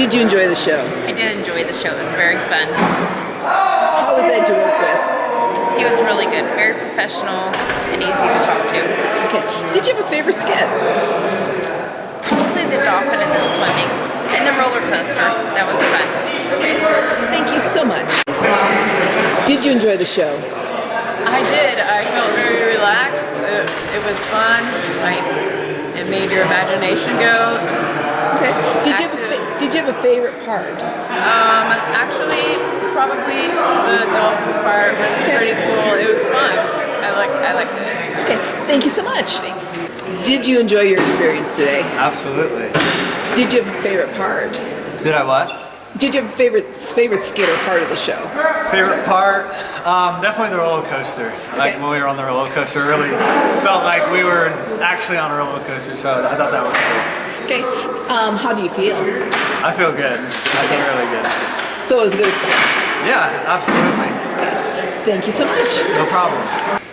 Did you enjoy the show? I did enjoy the show. It was very fun. How was Ed to work with? He was really good, very professional and easy to talk to. Okay. Did you have a favorite skit? Probably the dolphin and the swimming and the roller coaster. That was fun. Okay. Thank you so much. Did you enjoy the show? I did. I felt very relaxed. It was fun. It made your imagination go. It was Okay. active. Did you have a favorite part? Actually, probably the dolphins part was pretty cool. It was fun. I liked it. Okay. Thank you so much. Did you enjoy your experience today? Absolutely. Did you have a favorite part? Did I what? Did you have a favorite skit or part of the show? Favorite part? Definitely the roller coaster. Like when we were on the roller coaster, really felt like we were actually on a roller coaster, so I thought that was cool. Okay. How do you feel? I feel good. I feel really good. So it was a good experience. Yeah, absolutely. Okay. Thank you so much. No problem.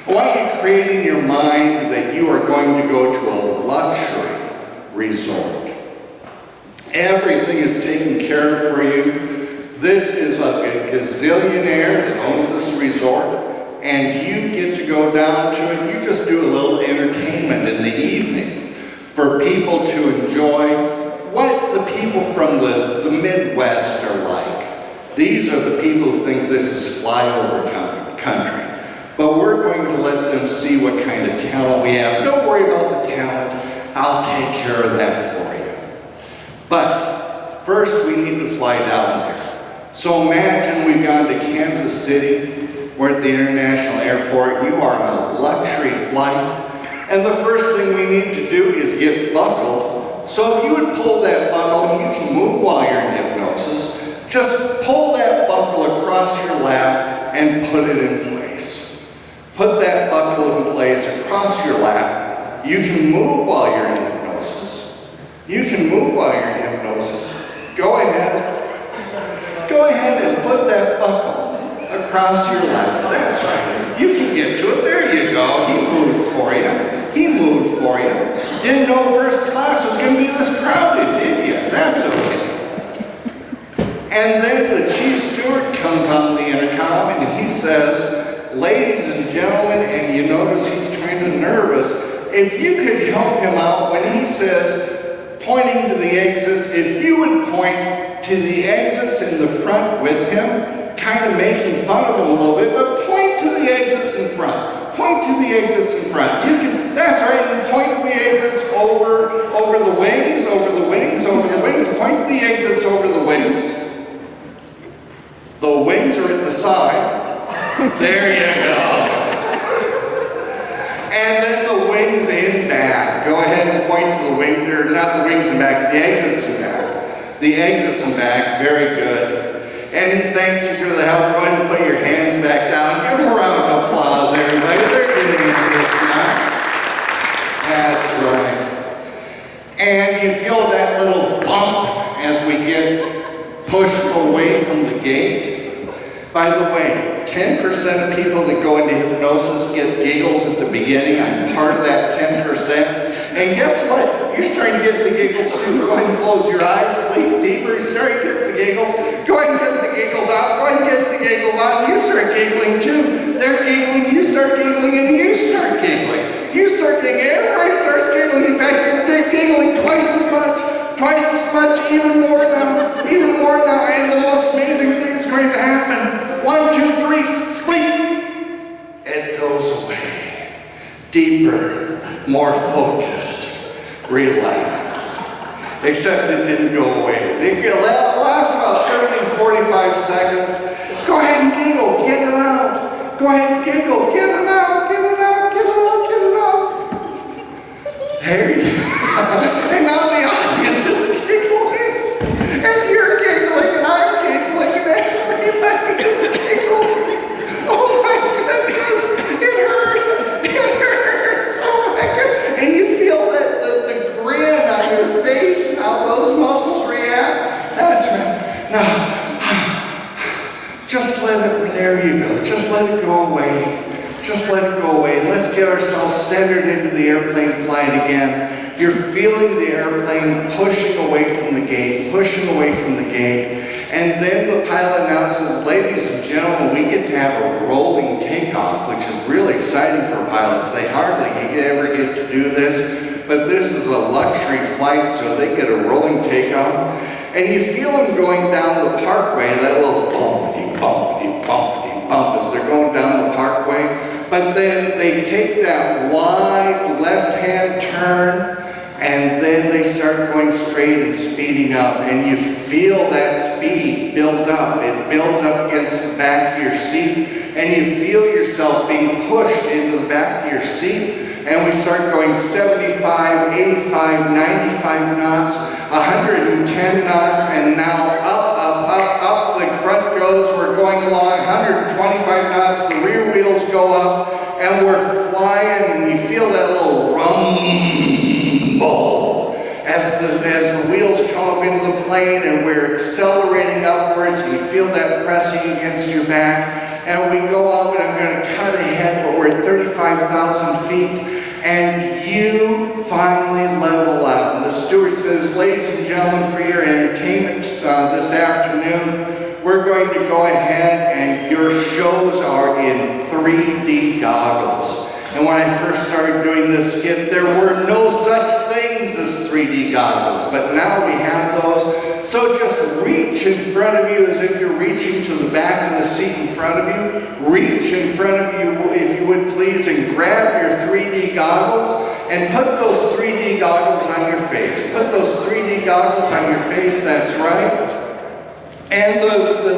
I want you to create in your mind that you are going to go to a luxury resort. Everything is taken care of for you. This is a gazillionaire that owns this resort, and you get to go down to it. You just do a little entertainment in the evening for people to enjoy what the people from the Midwest are like. These are the people who think this is flyover country. But we're going to let them see what kind of talent we have. Don't worry about the talent. I'll take care of that for you. But first we need to fly down there. So imagine we've gone to Kansas City. We're at the International Airport. You are on a luxury flight. And the first thing we need to do is get buckled. So if you would pull that buckle, and you can move while you're in hypnosis, just pull that buckle across your lap and put it in place. Put that buckle in place across your lap. You can move while you're in hypnosis. You can move while you're in hypnosis. Go ahead. Go ahead and put that buckle across your lap. That's right. You can get to it. There you go. He moved for you. He moved for you. Didn't know first class was going to be this crowded, did you? That's okay. And then the chief steward comes on the intercom and he says, ladies and gentlemen, and you notice he's kind of nervous, if you could help him out when he says, pointing to the exits, if you would point to the exits in the front with him, kind of making fun of him a little bit, but point to the exits in front. Point to the exits in front. You can, that's right, and point to the exits over the wings, over the wings, over the wings. Point to the exits over the wings. The wings are at the side. There you go. And then the wings in back. Go ahead and point to the wing, or not the wings in back, the exits in back. The exits in back, very good. And he thanks you for the help. Go ahead and put your hands back down. Give them a round of applause, everybody. They're getting into this now. That's right. And you feel that little bump as we get pushed away from the gate. By the way, 10% of people that go into hypnosis get giggles at the beginning. I'm part of that 10%. And guess what? You're starting to get the giggles too. Go ahead and close your eyes, sleep deeper. You're starting to get the giggles. Go ahead and get the giggles out. Go ahead and get the giggles out. And you start giggling too. They're giggling, you start giggling, and you start giggling. You start giggling, everybody starts giggling. In fact, you're giggling twice as much, even more now. And the most amazing thing is going to happen. 1, 2, 3, sleep. It goes away. Deeper, more focused, relaxed. Except it didn't go away. It lasts about 30 to 45 seconds. Go ahead and giggle, get it out. Go ahead and giggle, get it out, get it out, get it out, get it out. There you go. And now the audience is giggling. And you're giggling, and I'm giggling, and everybody is giggling. Oh my goodness, it hurts. Oh my goodness. And you feel that the grin on your face and how those muscles react. That's right. Now, just let it, there you go. Just let it go away. Just let it go away. Let's get ourselves centered into the airplane flight again. You're feeling the airplane pushing away from the gate, pushing away from the gate. And then the pilot announces, ladies and gentlemen, we get to have a rolling takeoff, which is really exciting for pilots. They hardly ever get to do this, but this is a luxury flight, so they get a rolling takeoff. And you feel them going down the parkway, that little bumpity, bumpity, bumpity bump as they're going down the parkway. But then they take that wide left-hand turn, and then they start going straight and speeding up, and you feel that speed build up. It builds up against the back of your seat, and you feel yourself being pushed into the back of your seat. And we start going 75, 85, 95 knots, 110 knots, and now up the front goes. We're going along 125 knots, the rear wheels go up, and we're flying, and you feel that little rumble as the wheels come up into the plane, and we're accelerating upwards, and you feel that pressing against your back. And we go up, and I'm going to cut ahead, but we're at 35,000 feet. And you finally level out. And the steward says, ladies and gentlemen, for your entertainment this afternoon, we're going to go ahead and your shows are in 3D goggles. And when I first started doing this skit, there were no such things as 3D goggles, but now we have those. So just reach in front of you as if you're reaching to the back of the seat in front of you. Reach in front of you, if you would please, and grab your 3D goggles and put those 3D goggles on your face. Put those 3D goggles on your face, that's right. And the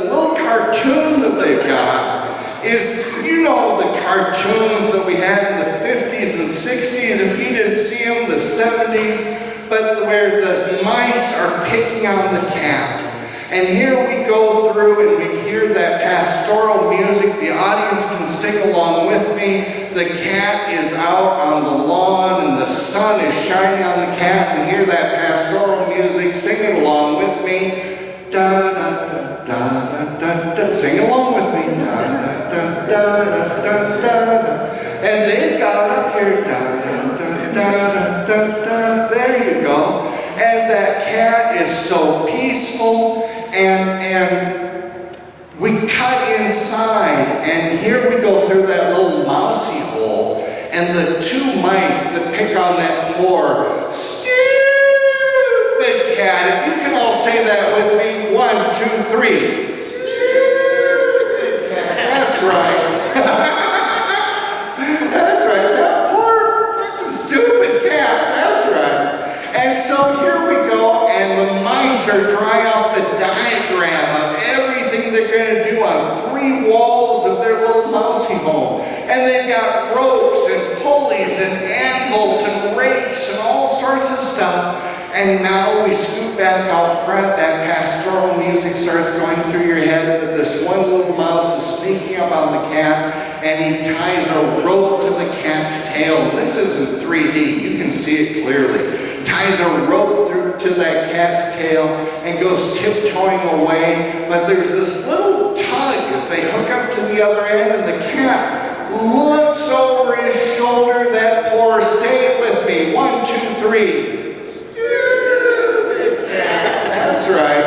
little cartoon that they've got is, you know, the cartoons that we had in the 50s and 60s, if you didn't see them, the 70s, but where the mice are picking on the cat. And here we go through and we hear that pastoral music. The audience can sing along with me. The cat is out on the lawn and the sun is shining on the cat. We hear that pastoral music. Sing it along with me. Da da da da da da. Sing along with me. Da da da da da da. And they've got up here. Da da da da da da. There you go. And that cat is so peaceful, and we cut inside, and here we go through that little mousy hole, and the two mice that pick on that poor stupid cat. If you can all say that with me, 1, 2, 3. Stupid cat. That's right. That's right. That poor stupid cat. That's right. And so here we go, and the mice are drawing out the diagram of everything they're going to do on 3 walls of their little mousy home. And they've got ropes and pulleys and anvils and rakes and all sorts of stuff. And now we scoot back out front, that pastoral music starts going through your head, but this one little mouse is sneaking up on the cat, and he ties a rope to the cat's tail. And this isn't 3D, you can see it clearly. Ties a rope through to that cat's tail and goes tiptoeing away, but there's this little tug as they hook up to the other end, and the cat looks over his shoulder, that poor, say it with me, 1, 2, 3. That's right.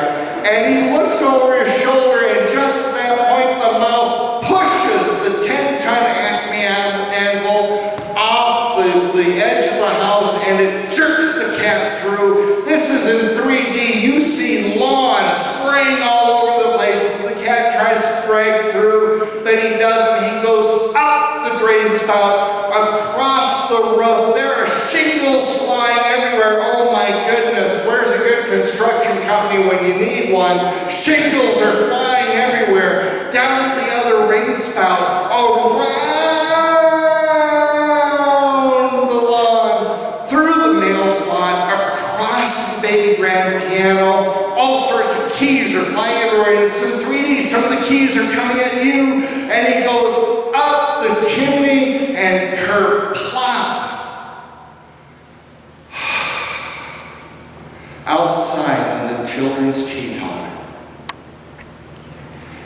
And he looks over his shoulder, and just at that point, the mouse pushes the 10-ton Acme anvil off the edge of the house, and it jerks the cat through. This is in 3D. You see lawn spraying all over the place as the cat tries to drag through, but he doesn't. He goes up the drain spout, across the roof. There are shingles flying everywhere. Oh my goodness, where's a good construction company when you need one? Shingles are flying everywhere. Down the other rain spout, around the lawn, through the mail slot, across the baby grand piano. All sorts of keys are flying everywhere. It's in 3D. Some of the keys are coming at you, and he goes up the chimney and kerplop. Outside on the children's tea time.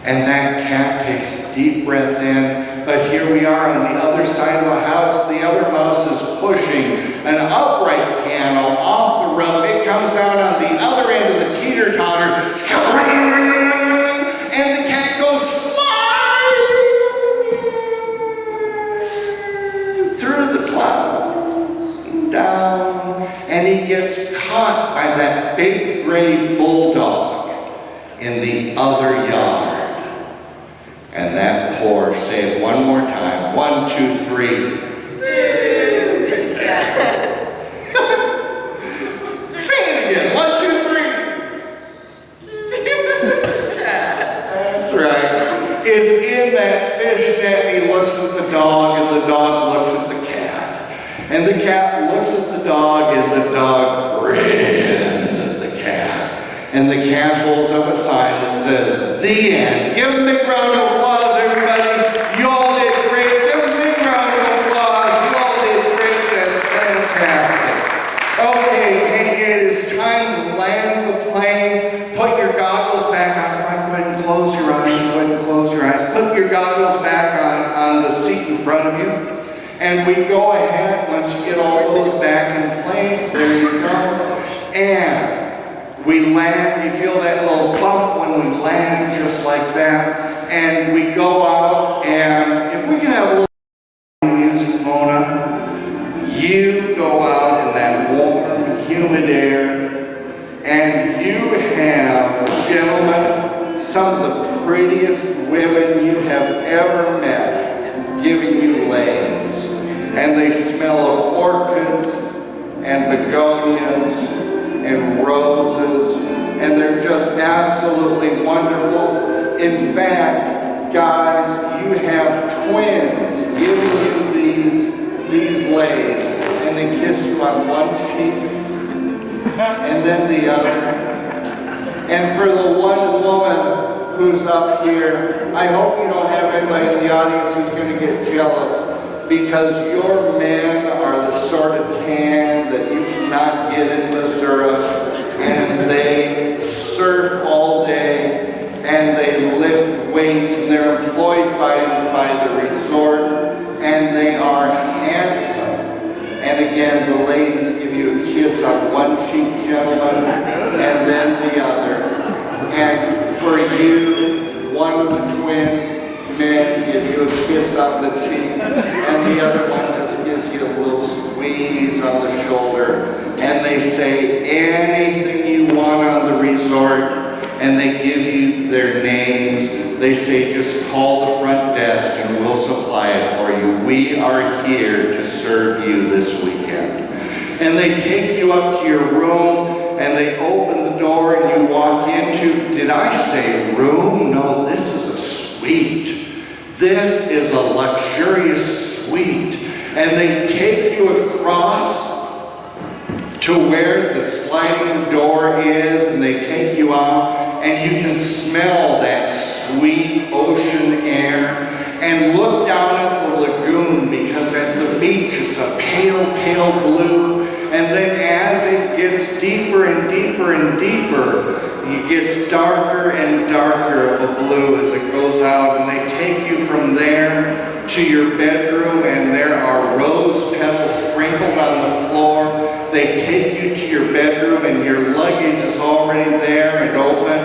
And that cat takes a deep breath in, but here we are on the other side of the house. The other mouse is pushing an upright piano off the roof. It comes down on the other end of the that big gray bulldog in the other yard. And that poor, say it one more time, 1, 2, 3. Stupid cat. Sing it again, 1, 2, 3. That's right. Is in that fish net, he looks at the dog, and the dog looks at the cat. And the cat looks at the dog, and the dog grins at the cat. And the cat holds up a sign that says, "The end." Give him a big round of applause, everybody. You all did great. Give him a big round of applause. You all did great. That's fantastic. Okay, hey, it is time to land the plane. Put your goggles back on front. Go ahead and close your eyes. Go ahead and close your eyes. Put your goggles back on the seat in front of you. And we go ahead, once you get all those back in place, there you go. And we land, you feel that little bump when we land just like that. And we go out, and if we can have a little music, Mona, you go out in that warm, humid air, and you have, gentlemen, some of the prettiest women you have ever met giving you lays. And they smell of orchids and begonias and roses, and they're just absolutely wonderful. In fact, guys, you have twins giving you these lays, and they kiss you on one cheek and then the other. And for the one woman who's up here, I hope you don't have anybody in the audience who's going to get jealous, because your men are the sort of tan that you cannot get in Missouri, and they surf all day, and they lift weights, and they're employed by the resort, and they are handsome. And again, the ladies give you a kiss on one cheek, gentlemen, and then the other. And for you, one of the twins, men, give you a kiss on the cheek, and the other one just gives you a little squeeze on the shoulder. And they say anything you want on the resort, and they give you their names. They say just call the front desk and we'll supply it for you. We are here to serve you this weekend. And they take you up to your room, and they open the door, and you walk into, did I say room? No, this is a suite. This is a luxurious suite. And they take you across to where the sliding door is, and they take you out, and you can smell that sweet ocean air, and look down at the lagoon, because at the beach it's a pale, pale blue, and then as it gets deeper and deeper and deeper, it gets darker and darker of a blue as it goes out, and they take you from there to your bedroom, and there are rose petals sprinkled on the floor. They take you to your bedroom, and your luggage is already there and open,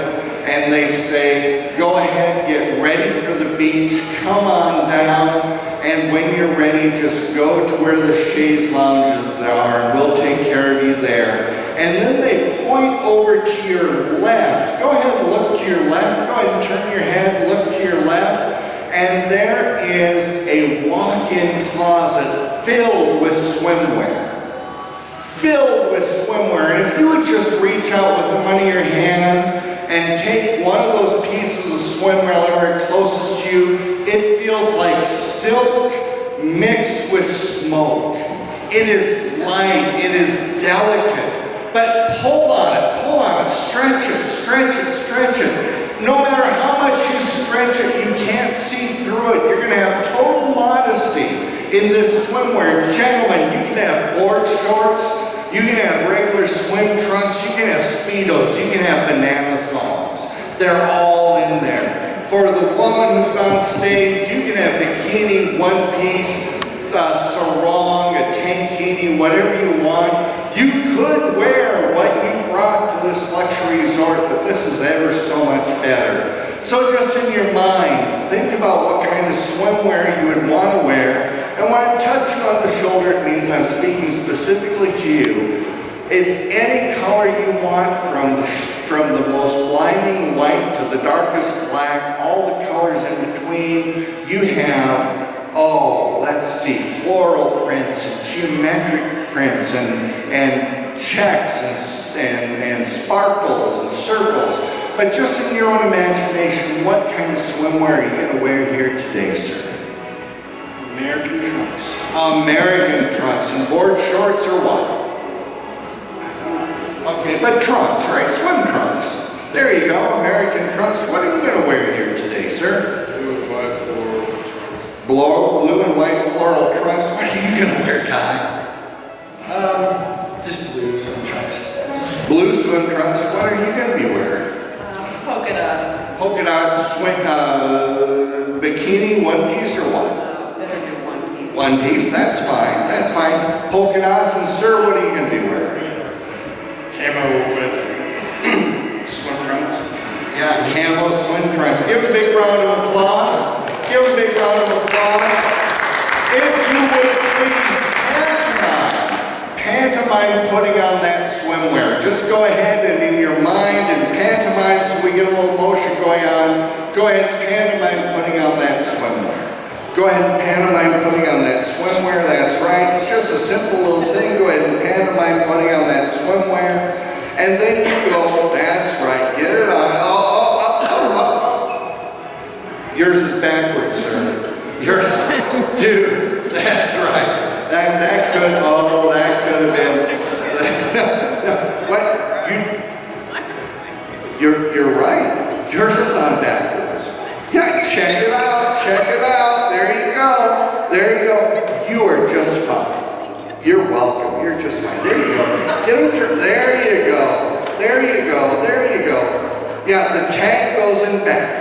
and they say, go ahead, get ready for the beach, come on down, and when you're ready, just go to where the chaise lounges are, and we'll take care of you there. And then they point over to your left. Go ahead and look to your left. Go ahead and turn your head, look to your left. And there is a walk-in closet filled with swimwear. Filled with swimwear. And if you would just reach out with one of your hands and take one of those pieces of swimwear closest to you, it feels like silk mixed with smoke. It is light, it is delicate. But pull on it, stretch it, stretch it, stretch it. No matter how much you stretch it, you can't see through it. You're going to have total modesty in this swimwear. Gentlemen, you can have board shorts, you can have regular swim trunks, you can have Speedos, you can have banana thongs. They're all in there. For the woman who's on stage, you can have bikini, one piece, sarong, a tankini, whatever you want. You could wear what you brought to this luxury resort, but this is ever so much better. So just in your mind, think about what kind of swimwear you would want to wear. And when I touch you on the shoulder, it means I'm speaking specifically to you. is any color you want, from the most blinding white to the darkest black, all the colors in between. You have, let's see, floral prints and geometric prints and checks and sparkles and circles. But just in your own imagination, what kind of swimwear are you going to wear here today, sir? American trunks. American trunks. And board shorts or what? Okay, but trunks, right? Swim trunks. There you go, American trunks. What are you going to wear here today, sir? Blue and white floral trunks. Blue and white floral trunks. What are you going to wear, Guy? Just blue swim trunks. Blue swim trunks. What are you going to be wearing? Polka dots. Polka dot swim, bikini, one piece or what? Better do one piece. One piece, that's fine, that's fine. Polka dots, and sir, what are you going to be wearing? Camo with swim trunks. Yeah, camo swim trunks. Give a big round of applause. Give a big round of applause. If you would please pantomime putting on that swimwear. Just go ahead and in your mind and pantomime so we get a little motion going on. Go ahead and pantomime putting on that swimwear. Go ahead and pantomime putting on that swimwear. That's right. It's just a simple little thing. Go ahead and pantomime putting on that swimwear. And then you go, that's right. Get it on. Yours is backwards, sir. Yours, dude, that's right. That could have been. No, what? You're right. Yours is on backwards. Yeah, check it out. There you go. You are just fine. You're welcome. You're just fine. There you go. Get them. There you go. Yeah, the tag goes in back.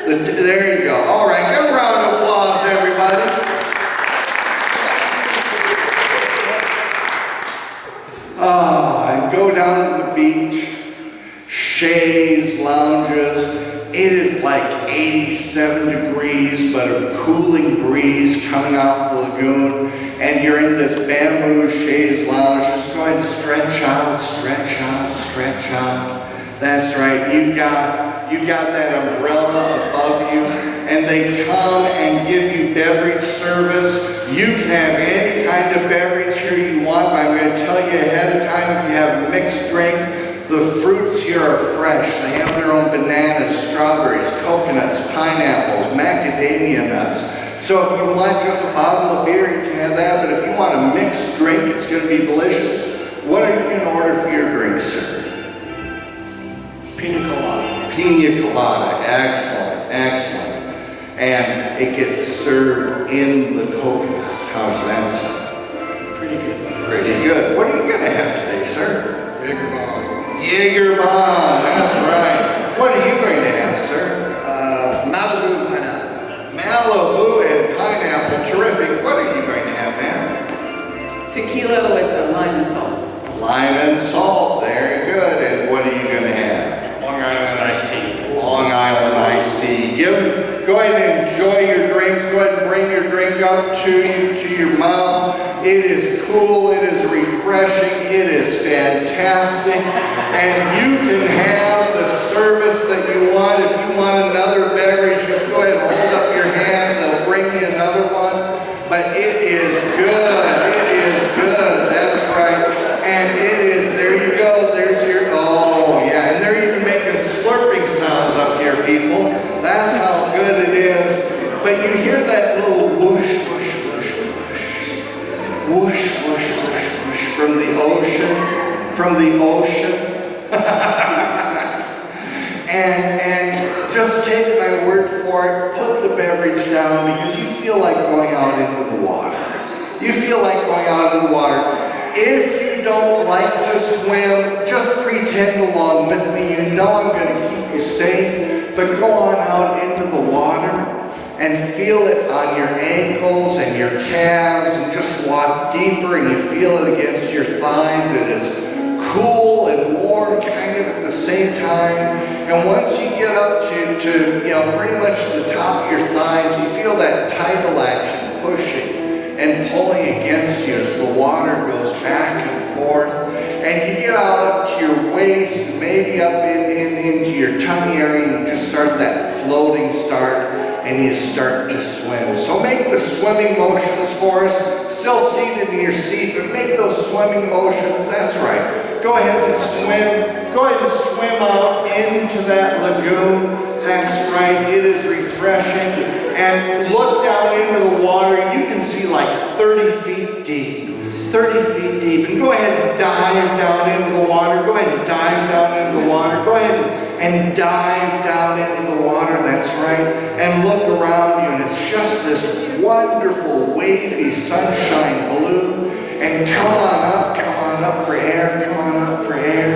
There you go. All right, give a round of applause, everybody. And go down to the beach, shades, lounges. It is like 87 degrees, but a cooling breeze coming off the lagoon. And you're in this bamboo shades lounge. Just go ahead and stretch out. That's right. You've got that umbrella above you, and they come and give you beverage service. You can have any kind of beverage here you want, but I'm going to tell you ahead of time, if you have a mixed drink, the fruits here are fresh. They have their own bananas, strawberries, coconuts, pineapples, macadamia nuts. So if you want just a bottle of beer, you can have that, but if you want a mixed drink, it's going to be delicious. What are you going to order for your drink, sir? Pina colada. Pina colada, excellent. And it gets served in the coconut. How's that sound? Pretty good. Pretty good. What are you going to have today, sir? Jaeger bomb. Jaeger bomb, that's right. What are you going to have, sir? Malibu and pineapple. Malibu and pineapple, terrific. What are you going to have, ma'am? Tequila with the lime and salt. Lime and salt, very good. And what are you going to have? Long Island iced tea. Long Island iced tea. Go ahead and enjoy your drinks. Go ahead and bring your drink up to your mouth. It is cool. It is refreshing. It is fantastic. And you can have the service that you want. If you want another beverage, just go ahead and hold up your hand. They'll bring you another one. But it is good. That's right. And it is, there you go. There's your, and they're even making slurping sounds up here, people. That's how good it is. But you hear that little whoosh, whoosh, whoosh, whoosh. Whoosh, whoosh, whoosh, whoosh from the ocean. And just take my word for it, put the beverage down because you feel like going out into the water. If you don't like to swim, just pretend along with me. You know I'm going to keep you safe, but go on out into the water and feel it on your ankles and your calves and just walk deeper and you feel it against your thighs. It is cool and warm kind of at the same time. And once you get up to pretty much the top of your thighs, you feel that tidal action pushing and pulling against you as the water goes back and forth. And you get out up to your waist, maybe up into your tummy area, and you just start that floating start, and you start to swim. So make the swimming motions for us. Still seated in your seat, but make those swimming motions. That's right. Go ahead and swim. Go ahead and swim out into that lagoon. That's right. It is refreshing. And look down into the water. You can see like 30 feet deep. 30 feet deep. And go ahead and dive down into the water. Go ahead and dive down into the water. Go ahead and dive down into the water. That's right. And look around you, and it's just this wonderful wavy sunshine blue. And come on up for air, come on up for air.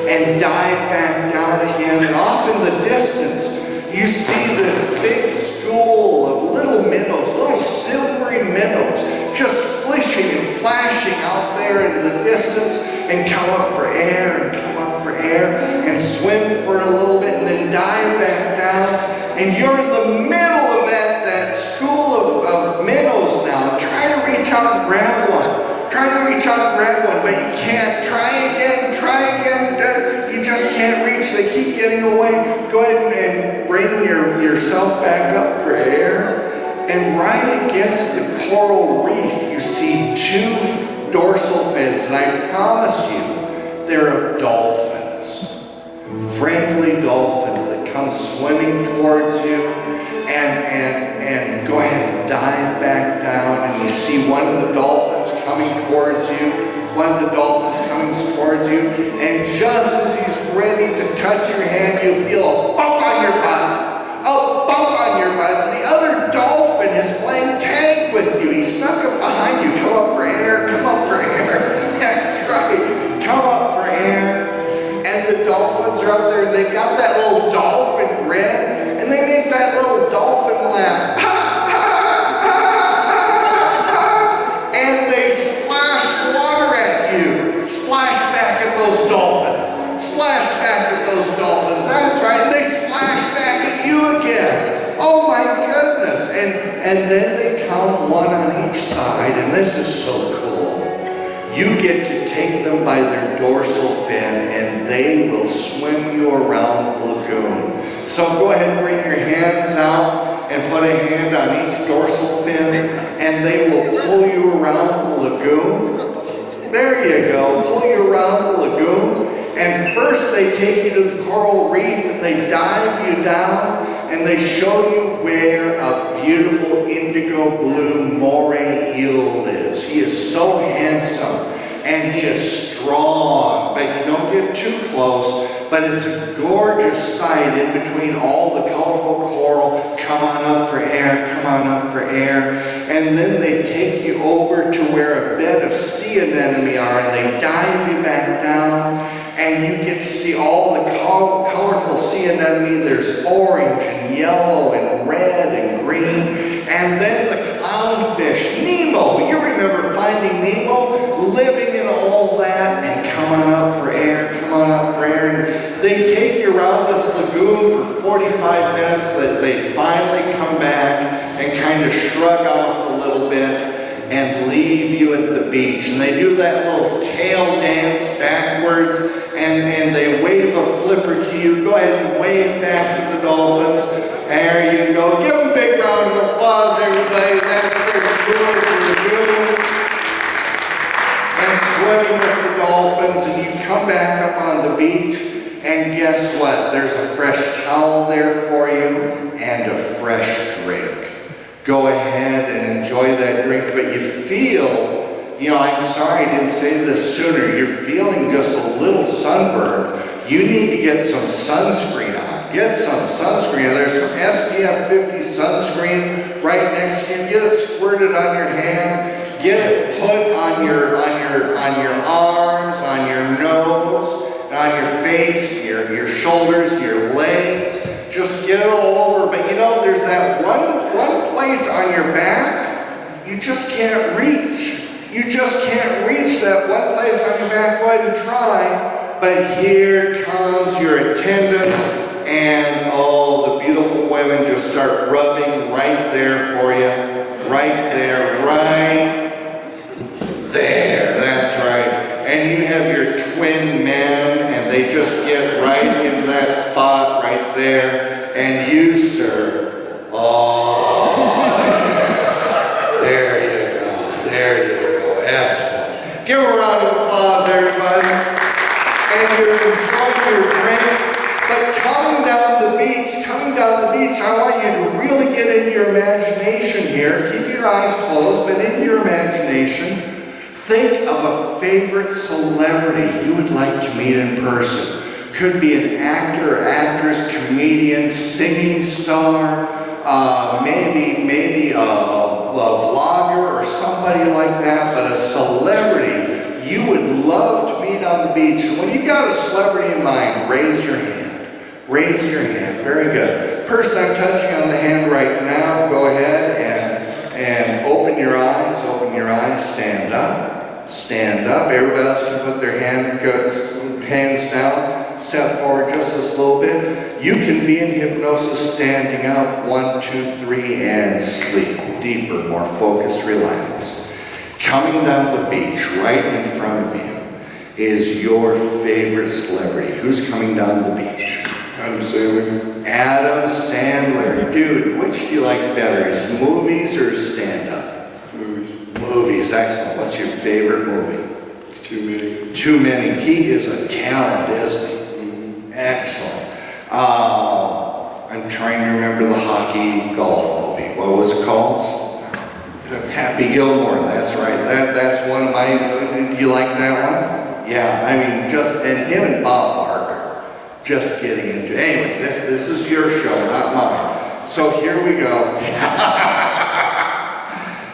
And dive back down again. And off in the distance, you see this big school of little minnows, little silvery minnows, just flishing and flashing out there in the distance. And come up for air, and come up for air, and swim for a little bit, and then dive back down. And you're in the middle of that school of minnows now. Try to reach out and grab one. Try to reach out and grab one, but you can't. Try again, you just can't reach. They keep getting away. Go ahead and bring yourself back up for air. And right against the coral reef, you see two dorsal fins, and I promise you, they're of dolphins. Friendly dolphins that come swimming towards you. And go ahead and dive back down, and you see one of the dolphins coming towards you. One of the dolphins coming towards you, and just as he's ready to touch your hand, you feel a bump on your butt. A bump on your butt. The other dolphin is playing tag with you. He snuck up behind you. Come up for air. Come up for air. That's right. Come up for air. And the dolphins are up there, and they've got that little dolphin grin, and they make that little dolphin laugh. And they splash water at you. Splash back at those dolphins. Splash back at those dolphins. That's right. And they splash back at you again. Oh my goodness. And then they come one on each side, and this is so cool. You get to take them by their dorsal fin, and they will swim you around the lagoon. So go ahead and bring your hands out and put a hand on each dorsal fin, and they will pull you around the lagoon. There you go, pull you around the lagoon. And first they take you to the coral reef, and they dive you down, and they show you where a beautiful indigo blue moray eel lives. He is so handsome, and he is strong, but you don't get too close. But it's a gorgeous sight in between all the colorful coral. Come on up for air, come on up for air. And then they take you over to where a bed of sea anemone are, and they dive you back down, and you get to see all the colorful sea anemone. There's orange and yellow and red and green. And then the clownfish, Nemo. You remember Finding Nemo? Living in all that. And come on up for air, come on up for air. And they take you around this lagoon for 45 minutes. That they finally come back and kind of shrug off a little bit and leave you at the beach. And they do that little tail dance backwards, and they wave a flipper to you. Go ahead and wave back to the dolphins. There you go. Give them a big round of applause, everybody. That's their tour of the lagoon. And swimming with the dolphins, and you come back up on the beach, and guess what? There's a fresh towel there for you and a fresh drink. Go ahead and enjoy that drink, but you feel, I'm sorry I didn't say this sooner, you're feeling just a little sunburned. You need to get some sunscreen on. Get some sunscreen. There's some SPF 50 sunscreen right next to you. Get it squirted on your hand. Get it put on your arms, on your nose, on your face, your shoulders, your legs. Just get it all over. But there's that one place on your back you just can't reach. You just can't reach that one place on your back. Go ahead and try. But here comes your attendants, and the beautiful women just start rubbing right there for you. Right there, right there. That's right. And you have your twin men, and they just get right into that spot right there. And you, sir, oh, yeah. There you go. There you go. Excellent. Give a round of applause, everybody. And you're enjoying your drink. But coming down the beach, I want you to really get into your imagination here. Keep your eyes closed, but in your imagination, think of a favorite celebrity you would like to meet in person. Could be an actor, actress, comedian, singing star, maybe a vlogger or somebody like that, but a celebrity you would love to meet on the beach. And when you've got a celebrity in mind, raise your hand. Raise your hand. Very good. Person I'm touching on the hand right now, go ahead and open your eyes. Open your eyes. Stand up. Stand up. Everybody else can put their hands down. Step forward just this little bit. You can be in hypnosis standing up. 1, 2, 3, and sleep. Deeper, more focused, relaxed. Coming down the beach right in front of you is your favorite celebrity. Who's coming down the beach? Adam Sandler. Adam Sandler. Dude, which do you like better, his movies or his stand-up? Movies. Movies, excellent. What's your favorite movie? It's too many. Too many. He is a talent, isn't he? Mm-hmm. Excellent. I'm trying to remember the hockey golf movie. What was it called? Happy Gilmore. That's right. That's one of my. Do you like that one? Yeah. I mean, and him and Bob Barker. Just getting into it. Anyway, this is your show, not mine. So here we go.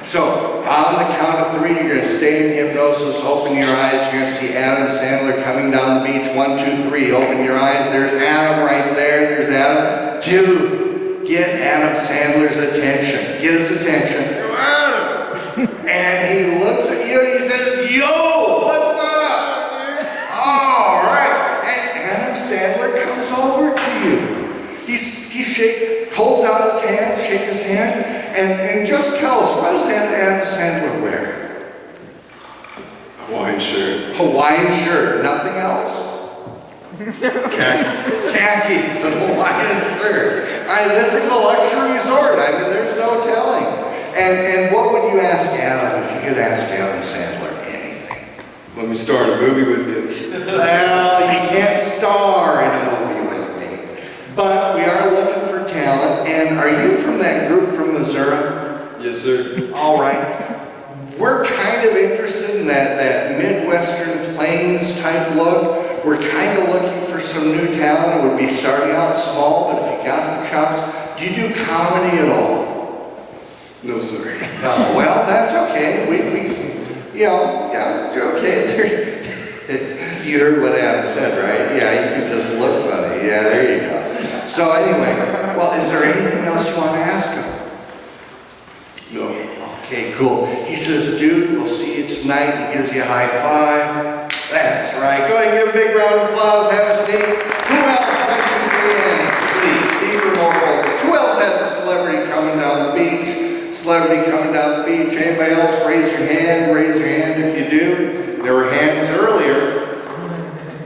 So on the count of 3, you're going to stay in hypnosis. Open your eyes. You're going to see Adam Sandler coming down the beach. 1, 2, 3. Open your eyes. There's Adam right there. There's Adam. Dude, get Adam Sandler's attention. Get his attention. Adam. And he looks at you and he says, "Yo, what's up?" All right. Adam Sandler comes over to you. He holds out his hand, shake his hand, and just tell us, what does Adam Sandler wear? Hawaiian shirt. Hawaiian shirt, nothing else? Khakis. Khakis, a Hawaiian shirt. This is a luxury resort. I mean, there's no telling. And what would you ask Adam if you could ask Adam Sandler anything? Let me star in a movie with you. Well, you can't star in a movie with me. But we are looking for talent. And are you from that group from Missouri? Yes, sir. All right. We're kind of interested in that Midwestern Plains type look. We're kind of looking for some new talent. It would be starting out small, but if you got the chops, do you do comedy at all? No, sir. No. Well, that's okay. Okay. You heard what Adam said, right? Yeah, you can just look funny. Yeah, there you go. So anyway, well, is there anything else you want to ask him? No. Okay, cool. He says, "Dude, we'll see you tonight." He gives you a high five. That's right. Go ahead and give him a big round of applause. Have a seat. Who else? 1, 2, 3, and sleep. Deeper, more focused. Who else has a celebrity coming down the beach? Celebrity coming down the beach. Anybody else? Raise your hand. Raise your hand if you do. There were hands earlier.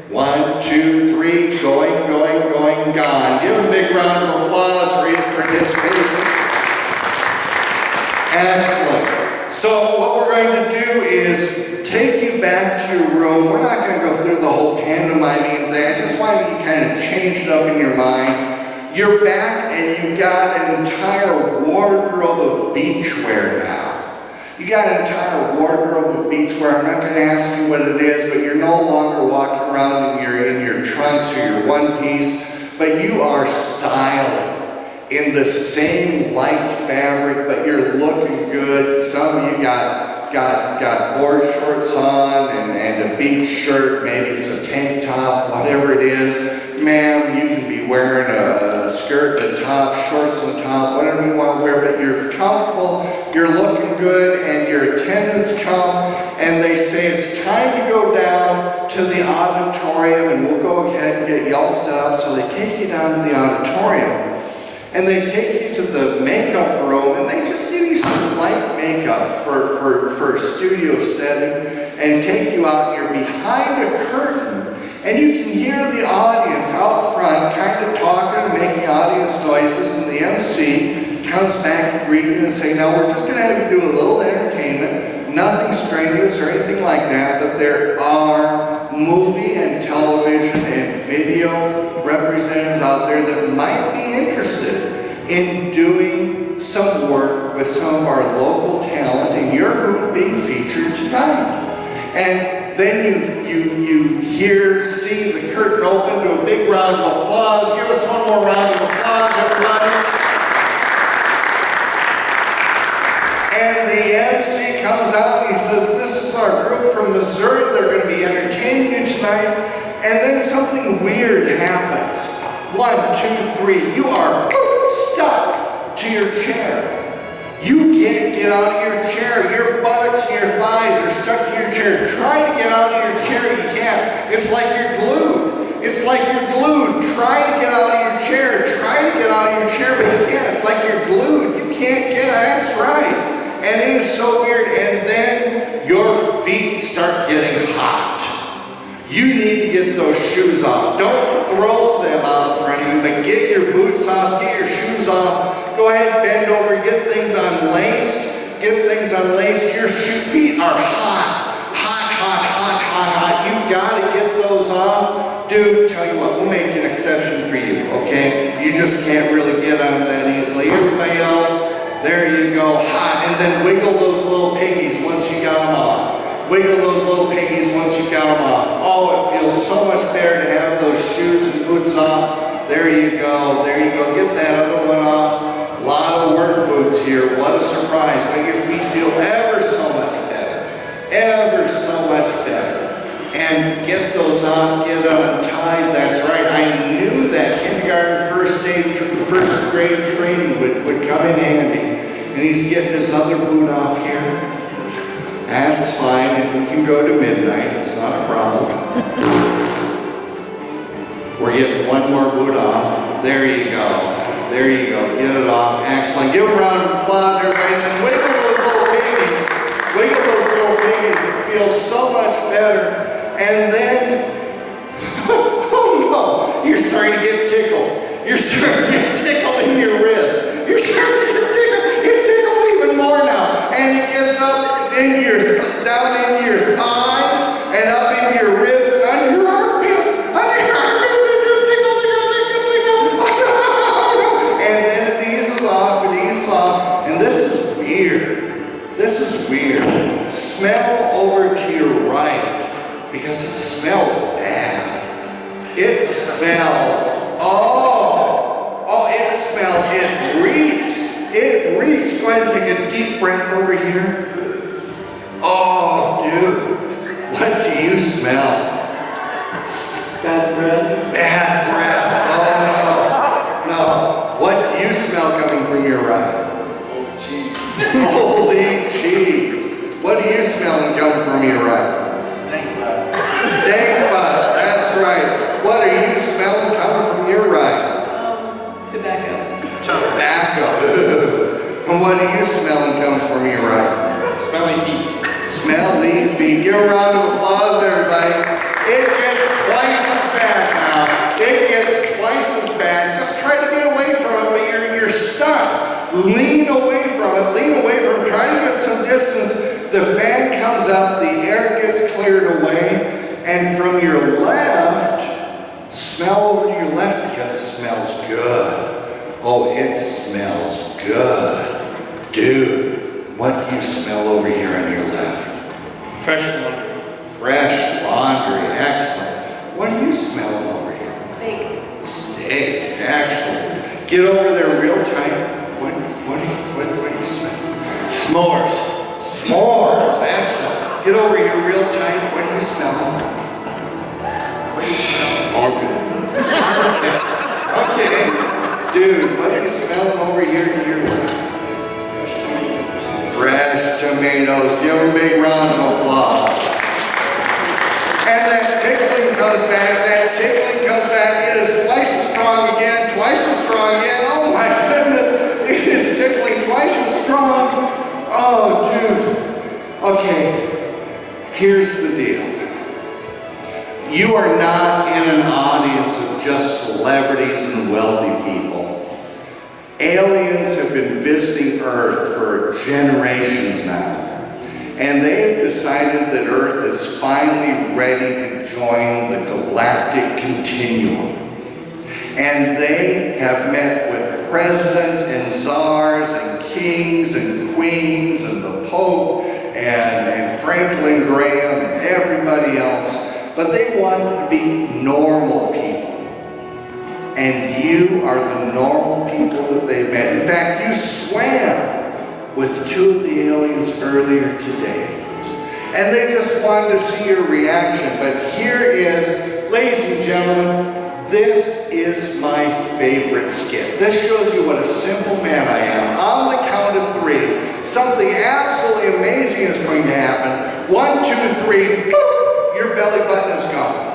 1, 2, 3. Going, gone. Give him a big round of applause for his participation. Excellent. So what we're going to do is take you back to your room. We're not going to go through the whole pantomiming thing. I just want you to kind of change it up in your mind. You're back and you've got an entire wardrobe of beachwear now. You got an entire wardrobe of beachwear. I'm not going to ask you what it is, but you're no longer walking around in your trunks or your one piece, but you are styling in the same light fabric, but you're looking good. Some of you got board shorts on and a beach shirt, maybe it's a tank top, whatever it is. Ma'am, you can be wearing a skirt and a top, shorts and a top, whatever you want to wear, but you're comfortable, you're looking good, and your attendants come and they say it's time to go down to the auditorium, and we'll go ahead and get you all set up. So they take you down to the auditorium. And they take you to the makeup room and they just give you some light makeup for a studio setting and take you out. You're behind a curtain and you can hear the audience out front kind of talking, making audience noises, and the MC comes back greeting and saying, now we're just going to have you do a little entertainment, nothing strenuous or anything like that, but there are movie and television and video representatives out there that might be interested in doing some work with some of our local talent in your group being featured tonight. And then you see the curtain open to a big round of applause. Give us one more round of applause, everybody. And the MC comes out and he says, this is our group from Missouri. They're going to be entertaining you tonight. And then something weird happens. 1, 2, 3. You are stuck to your chair. You can't get out of your chair. Your buttocks and your thighs are stuck to your chair. Try to get out of your chair. You can't. It's like you're glued. It's like you're glued. Try to get out of your chair. Try to get out of your chair, but you can't. It's like you're glued. You can't get out. That's right. And it is so weird. And then your feet start getting hot. You need to get those shoes off. Don't throw them out in front of you, but get your boots off, get your shoes off. Go ahead, bend over, get things unlaced. Get things unlaced. Your feet are hot. Hot, hot, hot, hot, hot. You've got to get those off. Dude, tell you what, we'll make an exception for you, okay? You just can't really get on that easily. Everybody else, there you go, hot. And then wiggle those little piggies once you got them off. Wiggle those little piggies once you got them off. Oh, it feels so much better to have those shoes and boots off. There you go, there you go. Get that other one off. A lot of work boots here. What a surprise. Make your feet feel ever so much better. Ever so much better. And get those on, get untied. That's right. I knew that kindergarten first grade training would come in handy. And he's getting his other boot off here. That's fine, and we can go to midnight. It's not a problem. We're getting one more boot off. There you go. There you go. Get it off. Excellent. Give a round of applause, everybody. And then wiggle those little piggies. Wiggle those little piggies. It feels so much better. And then, oh no, you're starting to get tickled. You're starting to get tickled in your ribs. You're starting to get tickled. You're tickled even more now. And it gets up down into your thighs and up into your ribs and under your armpits. Under your armpits. It just tickle, tickle, tickle, tickle. And then it eases off, it eases off. And this is weird. This is weird. Smell over to your right. Because it smells bad. It smells, it reeks. It reeks. Go ahead and take a deep breath over here. Oh, dude, what do you smell? Bad breath. Bad breath. Oh, no. No. What do you smell coming from your right? Holy cheese. Holy cheese. What do you smell coming from your right? Stink bug. Stink bug, that's right. What are you smelling coming from your right? Tobacco. Tobacco. And what are you smelling coming from your right? Smelly feet. Smelly feet. Give a round of applause, everybody. It gets twice as bad now. It gets twice as bad. Just try to get away from it, but you're stuck. Lean away from it. Lean away from it. Try to get some distance. The fan comes up. The air gets cleared away. And from your left, smell over to your left because it smells good. Oh, it smells good. Dude, what do you smell over here on your left? Fresh laundry. Fresh laundry, excellent. What are you smelling over here? Steak. Steak, excellent. Get over there real tight. What do you smell? S'mores. S'mores, excellent. Get over here real tight. What do you smell? What do you smell? Armpit. Okay. Dude, what are you smelling over here to your left? Fresh tomatoes. Give them a big round of applause. And that tickling comes back. It is twice as strong again, twice twice as strong again. Oh my goodness, it is tickling twice as strong. Oh, dude. Okay, here's the deal. You are not in an audience of just celebrities and wealthy people. Aliens have been visiting Earth for generations now. And they have decided that Earth is finally ready to join the galactic continuum. And they have met with presidents and czars and kings and queens and the Pope and Franklin Graham and everybody else. But they want to be normal people. And you are the normal people that they've met. In fact, you swam with two of the aliens earlier today. And they just wanted to see your reaction. But here is, ladies and gentlemen, this is my favorite skit. This shows you what a simple man I am. On the count of 3, something absolutely amazing is going to happen. 1, 2, 3, boop, your belly button is gone.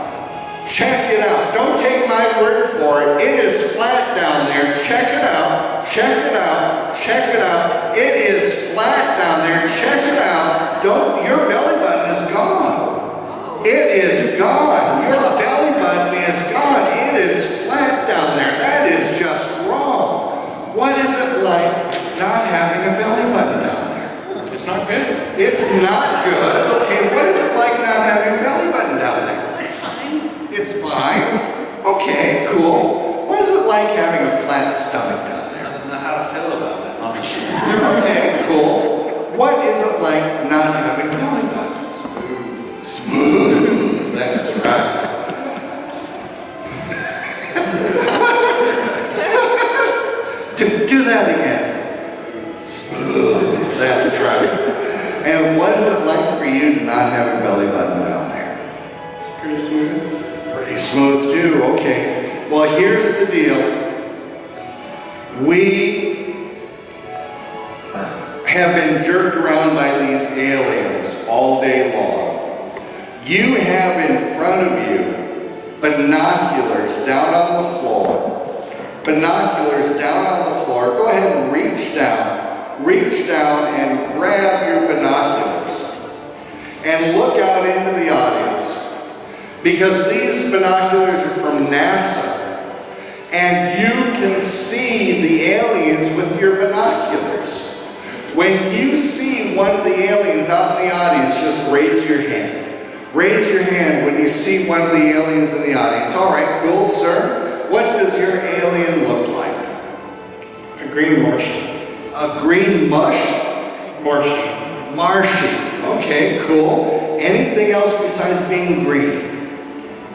Check it out. Don't take my word for it. It is flat down there. Check it out. Check it out. Check it out. It is flat down there. Check it out. Your belly button is gone. It is gone. Your belly button is gone. It is flat down there. That is just wrong. What is it like not having a belly button down there? It's not good. It's not good. Okay, what is it like not having a belly button down there? It's fine. Okay, cool. What is it like having a flat stomach down there? I don't know how to feel about it, honestly. Okay, cool. What is it like not having a belly button? Smooth. Smooth. That's right. do that again. Smooth. That's right. And what is it like for you to not have a belly button down there? It's pretty smooth. Pretty smooth too, okay. Well, here's the deal. We have been jerked around by these aliens all day long. You have in front of you binoculars down on the floor. Binoculars down on the floor. Go ahead and reach down. Reach down and grab your binoculars. And look out into the audience. Because these binoculars are from NASA. And you can see the aliens with your binoculars. When you see one of the aliens out in the audience, just raise your hand. Raise your hand when you see one of the aliens in the audience. All right, cool, sir. What does your alien look like? A green Martian. A green mush? Martian. Martian. Okay, cool. Anything else besides being green?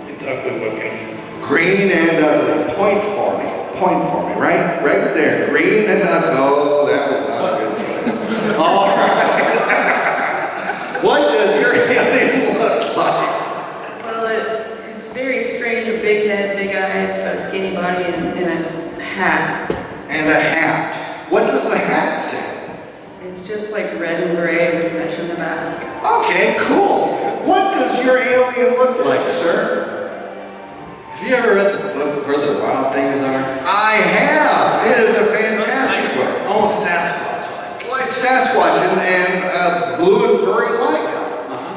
It's ugly looking. Green and ugly. Point for me. Point for me. Right there. Green and ugly. Oh, that was not a good choice. All right. What does your alien look like? Well, it's very strange. A big head, big eyes, but a skinny body, and a hat. And a hat. What does the hat say? It's just like red and gray with mesh in the back. Okay, cool. What does your alien look like, sir? Have you ever read the book Where the Wild Things Are? I have. It is a fantastic book. Almost Sasquatch-like. Like Sasquatch and blue and furry light.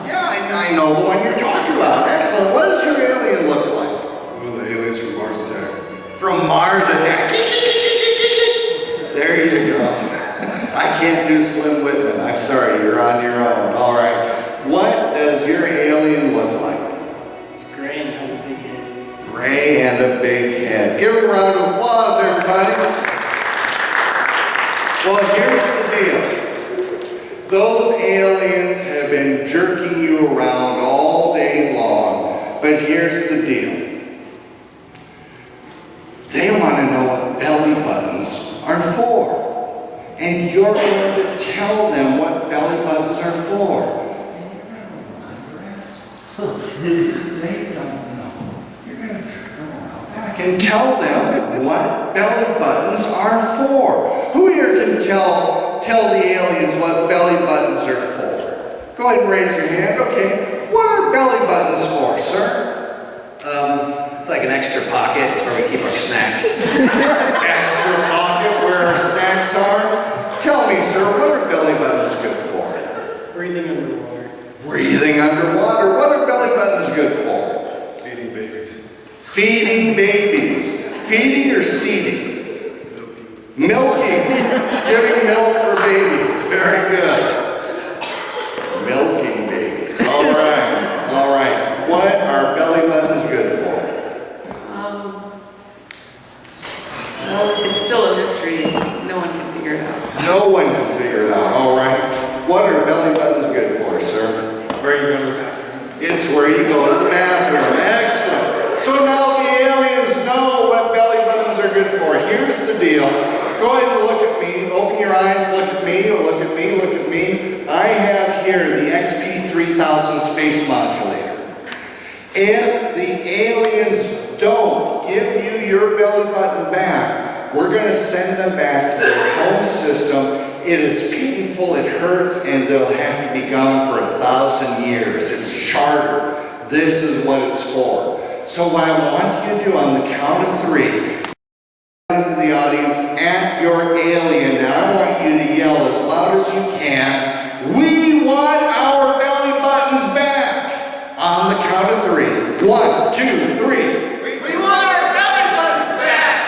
Yeah, I know the one you're talking about. Excellent. What does your alien look like? One of the aliens from Mars Attack. From Mars Attack. There you go. I can't do Slim Whitman. I'm sorry, you're on your own. All right. What does your alien look like? It's gray and has a big head. Gray and a big head. Give him a round of applause, everybody. Well, here's the deal. Those aliens have been jerking you around all day long, but here's the deal. They want to know what belly buttons are for. And you're going to tell them what belly buttons are for. I can tell them what belly buttons are for. Who here can tell the aliens what belly buttons are for? Go ahead and raise your hand. Okay. What are belly buttons for, sir? It's like an extra pocket. It's where we keep our snacks. Extra pocket where our snacks are. Tell me, sir, what are belly buttons good for? Breathing underwater. Breathing underwater. What are belly buttons good for? Feeding babies. Feeding babies. Feeding or seeding? Milking. Giving milk for babies. Very good. Milking babies. All right. All right. What are belly buttons good for? Well, it's still a mystery. No one can figure it out. No one can figure it out. All right. What are belly buttons good for, sir? Where you go to the bathroom. It's where you go to the bathroom. Excellent. So now the aliens know what belly buttons are good for. Here's the deal. Go ahead and look at me. Open your eyes. Look at me. Look at me. Look at me. I have here the XP3000 space modulator. If the aliens don't give you your belly button back, we're going to send them back to their home system. It is painful, it hurts, and they'll have to be gone for 1,000 years. It's charter. This is what it's for. So what I want you to do on the count of 3, into the audience at your alien, and I want you to yell as loud as you can, "We want our belly buttons back!" On the count of 3. 1, 2, 3. We want our belly buttons back!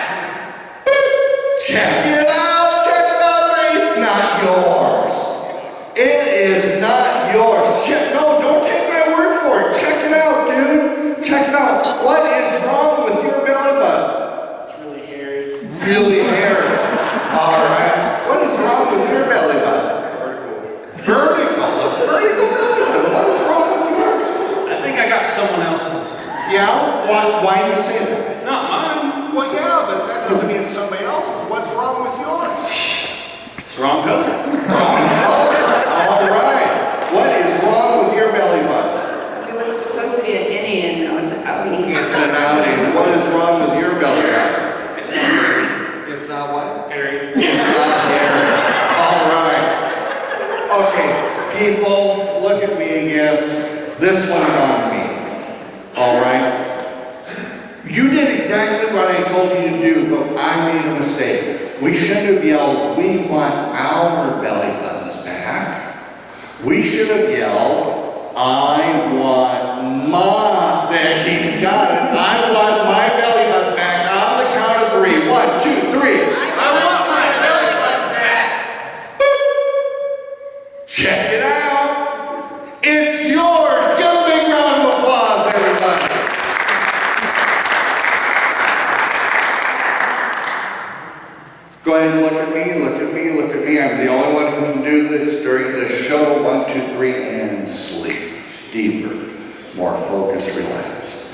Check it out! Check it out! It's not yours. It is not yours. Check, no, don't take my word for it. Check it out, dude. Check it out. What is wrong with your belly button? It's really hairy. Really hairy. All right. What is wrong with your belly button? Vertical. A vertical belly button. What is wrong with yours? I think I got someone else's. Yeah? Why do you say that? It's not mine. Well, yeah, but that doesn't mean it's somebody else's. What's wrong with yours? It's wrong color. Wrong color. All right. What is wrong with your belly button? It was supposed to be an innie and now it's an outie. It's an outing. What is wrong with your belly button? It's not hairy. It's not what? Hairy. It's not hairy. All right. Okay, people, look at me again. This one's on me. All right? You did exactly what I told you to do, but I made a mistake. We shouldn't have yelled, "We want our belly buttons back." We should have yelled, "I want my," there, he's got it. "I want my belly button back." On the count of 3. 1, 2, 3. I want my belly button back! Check it out. It's yours. Give a big round of applause, everybody. Go ahead and look at me, look at me, look at me. I'm the only one who can do this during this show. 1, 2, 3, and sleep. Deeper, more focused, relaxed.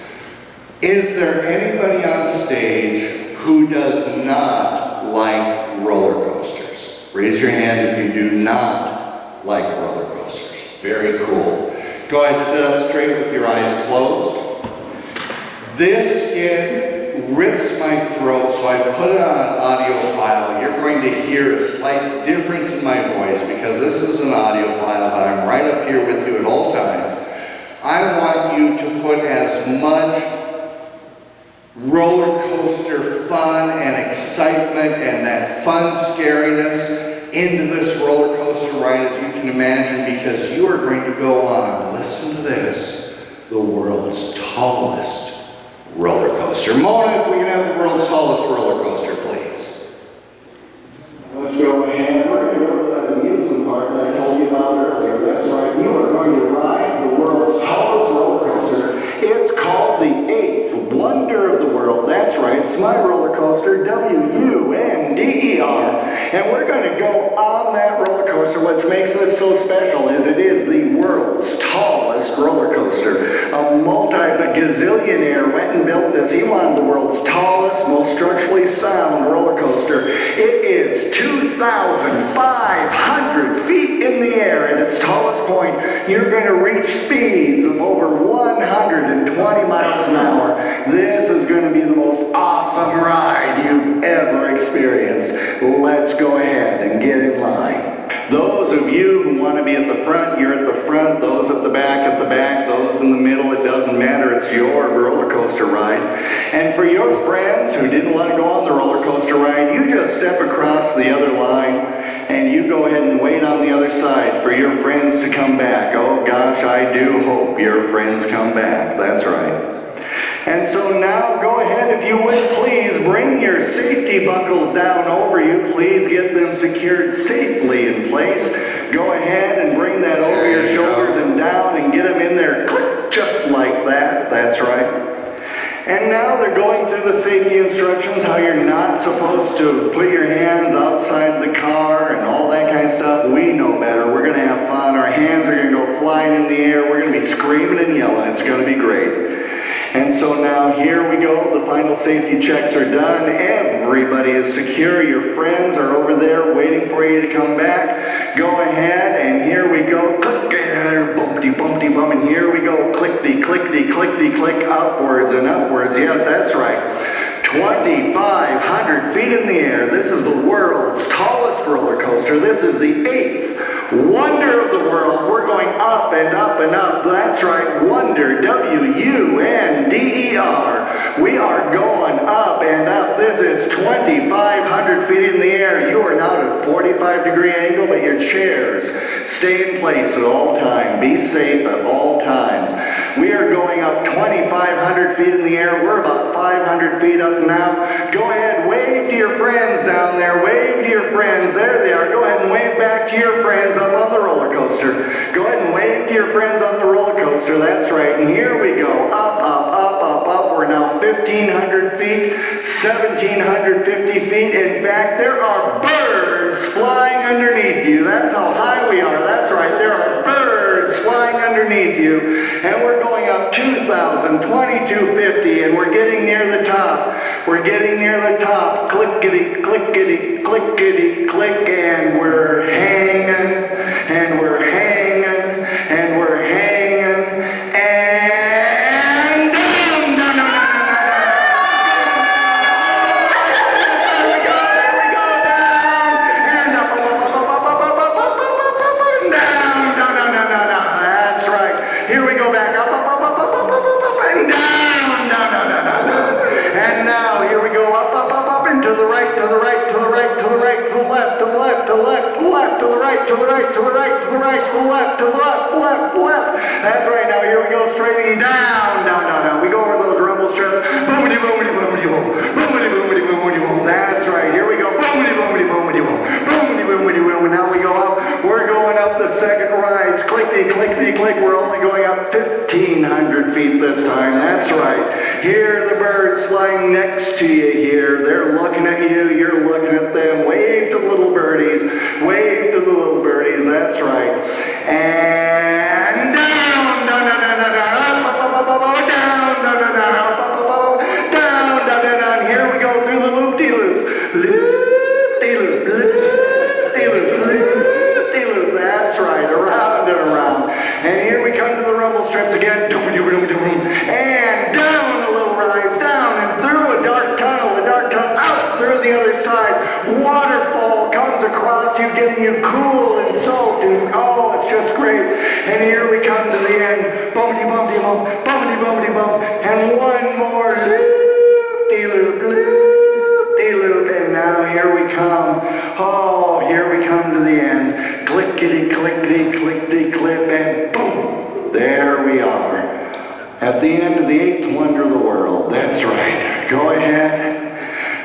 Is there anybody on stage who does not like roller coasters? Raise your hand if you do not like roller coasters. Very cool. Go ahead, sit up straight with your eyes closed. This skin rips my throat, so I put it on an audio file. You're going to hear a slight difference in my voice because this is an audio file, but I'm right up here with you at all times. I want you to put as much roller coaster fun and excitement and that fun scariness into this roller coaster ride as you can imagine, because you are going to go on, listen to this, the world's tallest roller coaster. Mona, if we can have the world's tallest roller coaster, please. Let's go ahead. We're going to go to that amusement park that I told you about earlier. That's right. You are going to ride the world's tallest roller coaster. It's called the 8th Wonder of the World. That's right. It's my roller coaster, WUNDER. And we're going to go on that roller coaster. What makes this so special is it is the world's tallest roller coaster. A multi-gazillionaire went and built this. He wanted the world's tallest, most structurally sound roller coaster. It is 2,500 feet in the air. At its tallest point, you're going to reach speeds of over 120 miles an hour. This is going to be the most awesome ride you've ever experienced. Let's go ahead and get in line. Those of you who want to be at the front, you're at the front. Those at the back, those in the middle, it doesn't matter. It's your roller coaster ride. And for your friends who didn't want to go on the roller coaster ride, you just step across the other line and you go ahead and wait on the other side for your friends to come back. Oh gosh, I do hope your friends come back. That's right. And so now go ahead, if you would please bring your safety buckles down over you. Please get them secured safely in place. Go ahead and bring that over your shoulders and down and get them in there, click, just like that. That's right. And now they're going through the safety instructions, how you're not supposed to put your hands outside the car and all that kind of stuff. We know better. We're going to have fun. Our hands are going to go flying in the air. We're going to be screaming and yelling. It's going to be great. And so now here we go. The final safety checks are done. Everybody is secure. Your friends are over there waiting for you to come back. Go ahead, and here we go. Click, and bumpty, bumpty, bum. And here we go. Clickety, clickety, clickety, click, upwards and upwards. Yes, that's right. 2,500 feet in the air. This is the world's tallest roller coaster. This is the 8th wonder of the world. We're going up and up and up. That's right, wonder, W-U-N-D-E-R. We are going up and up. This is 2,500 feet in the air. You are now at a 45-degree angle, but your chairs stay in place at all times. Be safe at all times. We are going up 2,500 feet in the air. We're about 500 feet up now. Go ahead, wave to your friends down there. Wave to your friends. There they are. Go ahead and wave back to your friends up on the roller coaster. Go ahead and wave to your friends on the roller coaster. That's right. And here we go. Up, up, up, up, up. We're now 1,500 feet, 1,750 feet. In fact, there are birds flying underneath you. That's how high we are. That's right. There are birds flying underneath you. And we're going up 2,000, 2,250, and we're getting near the top. We're getting near the top. Clickety, clickety, clickety, click, and we're hanging, and we're hanging, and we're hanging, and down, down, down, down, we go, down, and up, and down, down, down, down, down, down. That's right. Here we go back up, and down, down, down, down, down. And now here we go up, up, up, up, and to the right, to the right, to the right, to the right, to the left, to the left, to the left, to the left, to the right, to the right, to the right, to the right, to the left, to the left, left, left. That's right. Now here we go, straightening down, down, down, down. We go over those rumble strips. Boomity, boomity, boomity, boom. Boomity, boomity, boomity, boom. That's right. Here we go. Boomity, boomity, boomity, boom. Boomity, boomity, boom. And now we go up. We're going up the second rise. Clickety, clickety, click. We're only going up 1,500 feet this time. That's right. Here are the birds flying next to you here. They're looking at you. You're looking at them. Wave to the little birdies. Wave to the little birdies. That's right. And down, down, down, down, down, down, up, up, up, up, up, down, down, down, down, up, up, up, up, down, down, down, down. Here we go through the loop-de-loops. Loop-de-loop, loop-de-loop, loop-de-loop. That's right, around and around. And here we come to the rumble strips again. And down a little rise, down and through a dark tunnel, out through the other side. Waterfall comes across you, getting you cool and soaked, and oh, it's just great. And here we come to the end. Bumpty, bumpty, bump, bumpty, bumpty, bump, and one more loop-de-loop, loop-de-loop, and now here we come. Oh, here we come to the end. Clickety, clickety, clickety, clip, and boom, there we are. At the end of the 8th wonder of the world. That's right. Go ahead.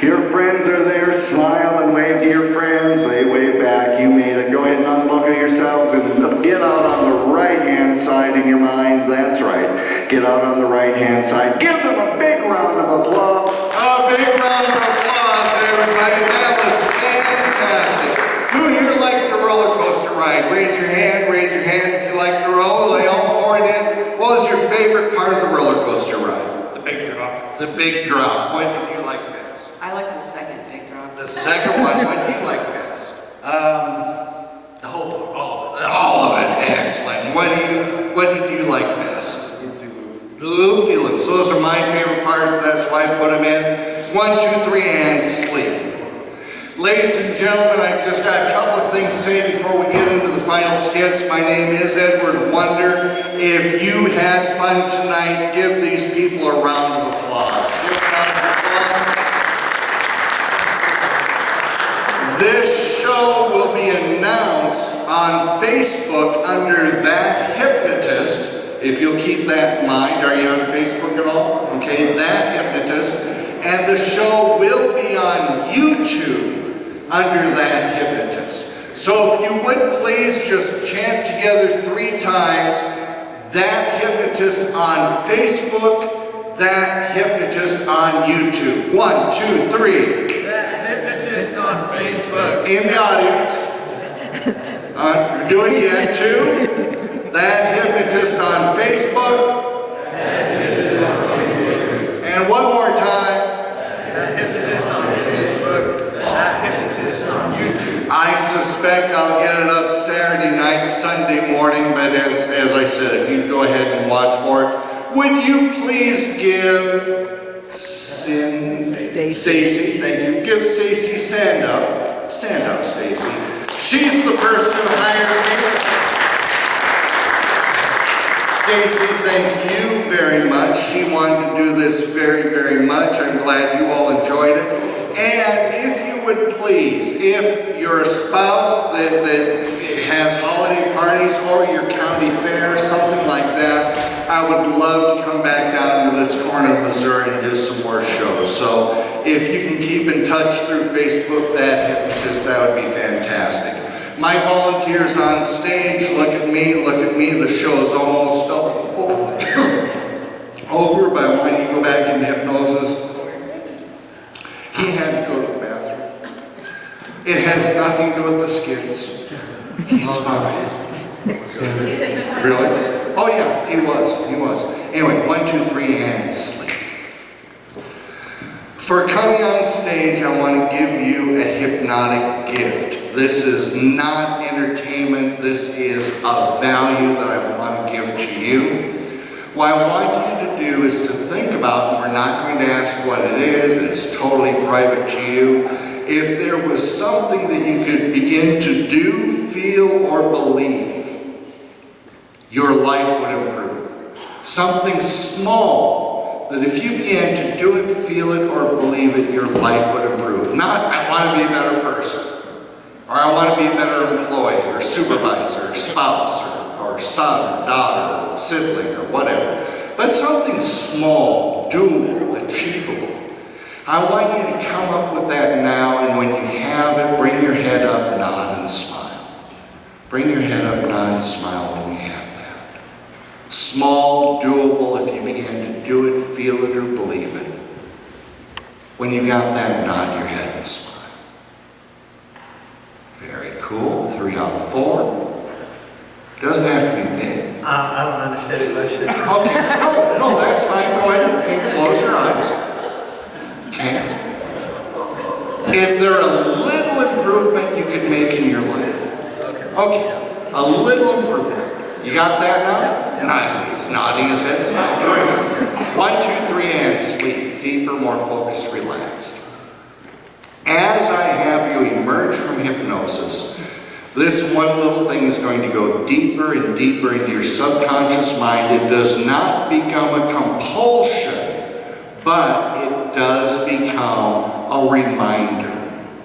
Your friends are there. Smile and wave to your friends. They wave back. You made it. Go ahead and unbuckle yourselves and get out on the right-hand side in your mind. That's right. Get out on the right-hand side. Give them a big round of applause. A big round of applause, everybody. That was fantastic. Who here liked the roller coaster ride? Raise your hand if you like to roll. Lay all four in. What was your favorite part of the roller coaster ride? The big drop. The big drop. What did you like best? I like the second big drop. The second one. What did you like best? The whole, all of it. Excellent. What did you like best? Loop-de-loops. Those are my favorite parts. That's why I put them in. 1, 2, 3, and sleep. Ladies and gentlemen, I've just got a couple of things to say before we get into the final skits. My name is Edward Wonder. If you had fun tonight, give these people a round of applause. Give a round of applause. This show will be announced on Facebook under That Hypnotist. If you'll keep that in mind. Are you on Facebook at all? Okay, That Hypnotist. And the show will be on YouTube under That Hypnotist. So if you would please just chant together 3 times, That Hypnotist on Facebook, That Hypnotist on YouTube. 1, 2, 3. That Hypnotist on Facebook. In the audience. Do it again. 2. That Hypnotist on Facebook. And one more time. That Hypnotist on Facebook. That Hypnotist on YouTube. I suspect I'll get it up Saturday night, Sunday morning, but as I said, if you'd go ahead and watch for it, would you please give Stacy, thank you. Give Stacy stand up. Stand up, Stacy. She's the person who hired me. Stacy, thank you very much. She wanted to do this very, very much. I'm glad you all enjoyed it. And if you would please, if you're a spouse that has holiday parties or your county fair, something like that, I would love to come back down to this corner of Missouri and do some more shows. So if you can keep in touch through Facebook, That Hypnotist, that would be fantastic. My volunteers on stage, look at me, the show's almost over, but I want you to go back into hypnosis. He had to go to the bathroom. It has nothing to do with the skits. He's fine. Really? Oh yeah, he was. Anyway, 1, 2, 3, and sleep. For coming on stage, I want to give you a hypnotic gift. This is not entertainment. This is a value that I want to give to you. What I want you to do is to think about, and we're not going to ask what it is, and it's totally private to you. If there was something that you could begin to do, feel, or believe, your life would improve. Something small that if you began to do it, feel it, or believe it, your life would improve. Not, I want to be a better person. Or I want to be a better employee, or supervisor, or spouse, or son, or daughter, or sibling, or whatever. But something small, doable, achievable. I want you to come up with that now, and when you have it, bring your head up, nod, and smile. Bring your head up, nod, and smile when you have that. Small, doable, if you begin to do it, feel it, or believe it. When you got that, nod your head and smile. Very cool. 3 out of 4. Doesn't have to be big. I don't understand it, but shit. Okay. No, that's fine. Go ahead and close your eyes. Okay. Is there a little improvement you could make in your life? Okay. A little improvement. You got that now? No, he's nodding his head. It's not true. 1, 2, 3, and sleep. Deeper, more focused, relaxed. As I have you emerge from hypnosis, this one little thing is going to go deeper and deeper into your subconscious mind. It does not become a compulsion, but it does become a reminder.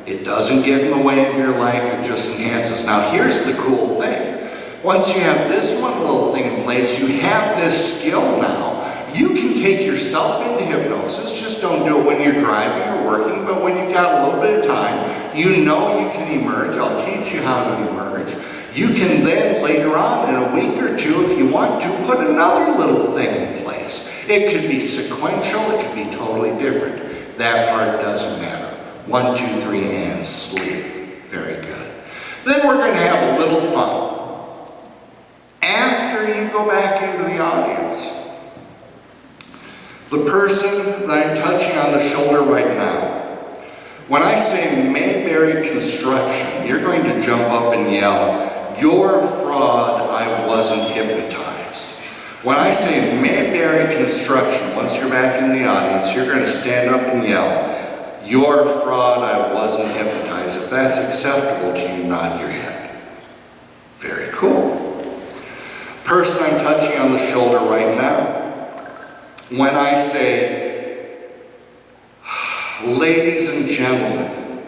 It doesn't get in the way of your life, it just enhances. Now here's the cool thing. Once you have this one little thing in place, you have this skill now. You can take yourself into hypnosis, just don't do it when you're driving or working, but when you've got a little bit of time, you know you can emerge. I'll teach you how to emerge. You can then later on in a week or 2, if you want to, put another little thing in place. It could be sequential, it could be totally different. That part doesn't matter. 1, 2, 3, and sleep. Very good. Then we're going to have a little fun. After you go back into the audience, the person that I'm touching on the shoulder right now, when I say Mayberry Construction, you're going to jump up and yell, "You're a fraud, I wasn't hypnotized." When I say Mayberry Construction, once you're back in the audience, you're going to stand up and yell, You're a fraud, I wasn't hypnotized. If that's acceptable to you, nod your head. Very cool. Person I'm touching on the shoulder right now. When I say, ladies and gentlemen,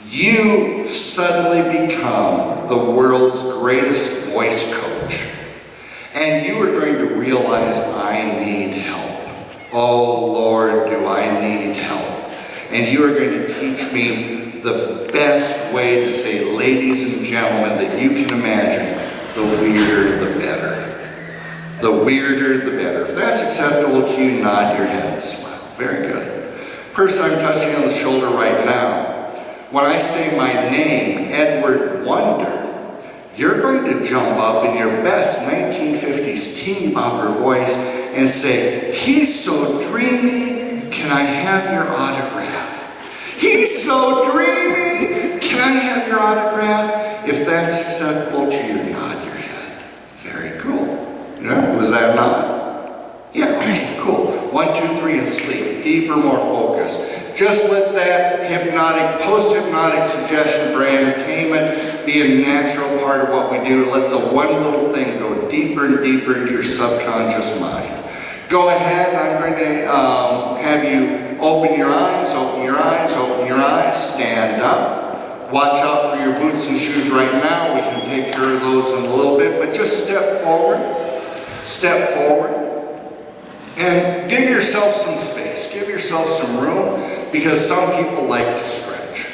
you suddenly become the world's greatest voice coach. And you are going to realize I need help. Oh Lord, do I need help. And you are going to teach me the best way to say ladies and gentlemen that you can imagine. The weirder the better. The weirder the better. If that's acceptable to you, nod your head and smile. Very good. Person I'm touching on the shoulder right now, when I say my name, Edward Wonder, you're going to jump up in your best 1950s teen bopper voice and say, he's so dreamy, can I have your autograph? He's so dreamy, can I have your autograph? If that's acceptable to you, nod your head. Very cool. Yeah, was that a nod? Yeah, okay, cool. 1, 2, 3, and sleep. Deeper, more focused. Just let that hypnotic, post-hypnotic suggestion for entertainment be a natural part of what we do. Let the one little thing go deeper and deeper into your subconscious mind. Go ahead, I'm going to have you open your eyes, open your eyes, open your eyes, stand up. Watch out for your boots and shoes right now. We can take care of those in a little bit, but just step forward, and give yourself some space, give yourself some room, because some people like to stretch.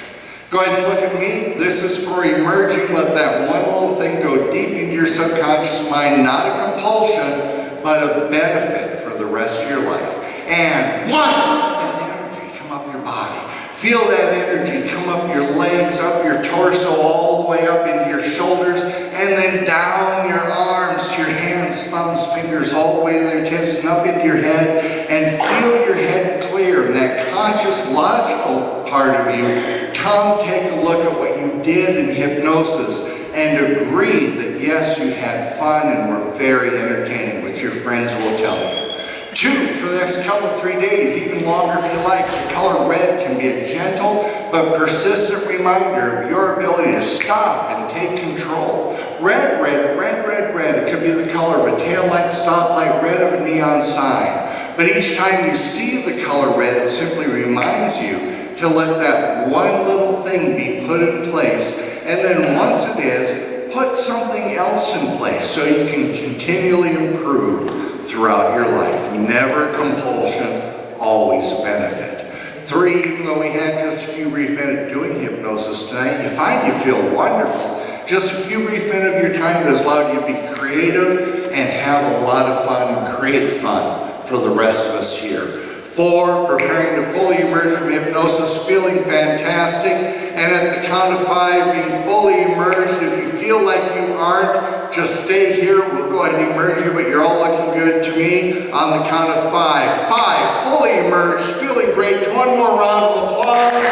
Go ahead and look at me. This is for emerging. Let that one little thing go deep into your subconscious mind, not a compulsion, but a benefit for the rest of your life. And 1, let that energy come up your body. Feel that energy come up your legs, up your torso, all the way up into your shoulders, and then down your arms to your hands, thumbs, fingers, all the way to your tips and up into your head, and feel your head clear. And that conscious, logical part of you, come take a look at what you did in hypnosis and agree that yes, you had fun and were very entertaining, which your friends will tell you. 2, for the next couple, 3 days, even longer if you like, the color red can be a gentle but persistent reminder of your ability to stop and take control. Red, red, red, red, red. It could be the color of a taillight, stoplight, red of a neon sign. But each time you see the color red, it simply reminds you to let that one little thing be put in place. And then once it is, put something else in place so you can continually improve throughout your life. Never compulsion, always benefit. 3, even though we had just a few brief minutes doing hypnosis tonight, you find you feel wonderful. Just a few brief minutes of your time that has allowed you to be creative and have a lot of fun and create fun for the rest of us here. 4, preparing to fully emerge from hypnosis, feeling fantastic, and at the count of 5, being fully emerged. If you feel like you aren't, just stay here. We'll go ahead and emerge you, but you're all looking good to me. On the count of 5. 5, fully emerged, feeling great. 1 more round of applause.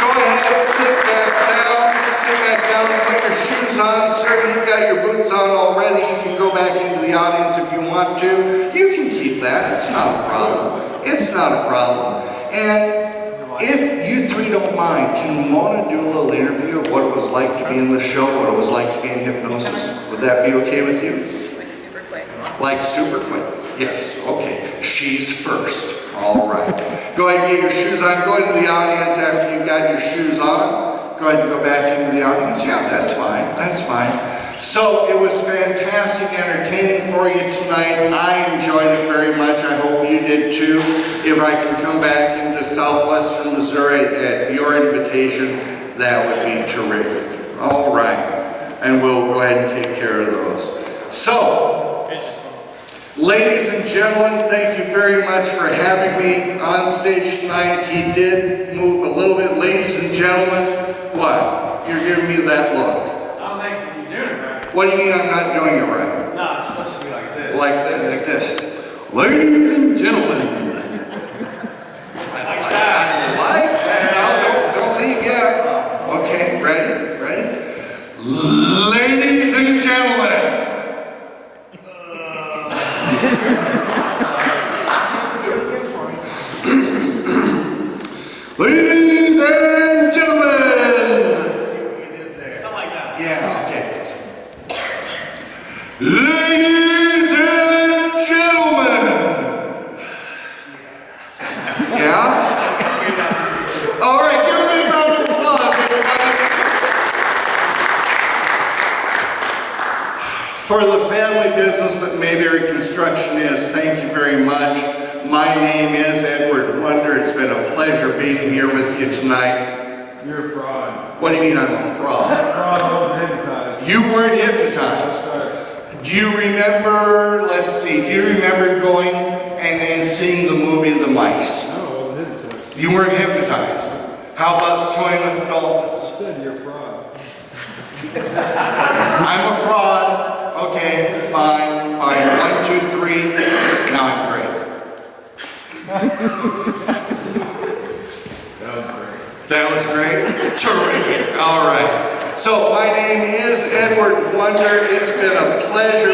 Go ahead, sit back down. Sit back down, put your shoes on. Sir, you've got your boots on already. You can go back into the audience if you want to. You can keep that. It's not a problem. It's not a problem. And if you 3 don't mind, can Mona do a little interview of what it was like to be in the show, what it was like to be in hypnosis? Would that be okay with you? Like super quick. Like super quick? Yes, okay. She's first. All right. Go ahead and get your shoes on. Go into the audience after you've got your shoes on. Go ahead and go back into the audience. Yeah, that's fine. That's fine. So it was fantastic entertaining for you tonight. I enjoyed it very much. I hope you did too. If I can come back into southwestern Missouri at your invitation, that would be terrific. All right. And we'll go ahead and take care of those. So, ladies and gentlemen, thank you very much for having me on stage tonight. He did move a little bit. Ladies and gentlemen, what? You're giving me that look. I don't think you're doing it right. What do you mean I'm not doing it right? No, it's supposed to be like this. Like this. Ladies and gentlemen. Like that. I like that. No, don't leave yet. Okay, ready? Ladies and gentlemen. For the family business that Mayberry Construction is, thank you very much. My name is Edward Wonder. It's been a pleasure being here with you tonight. You're a fraud. What do you mean I'm a fraud? Fraud, I wasn't hypnotized. You weren't hypnotized. Do you remember, let's see, do you remember going and seeing the movie The Mice? No, I wasn't hypnotized. You weren't hypnotized. How about swimming with the dolphins? I said you're a fraud. I'm a fraud. Okay, fine. 1, 2, 3. Now I'm great. That was great? Terrific. All right. So my name is Edward Wonder. It's been a pleasure.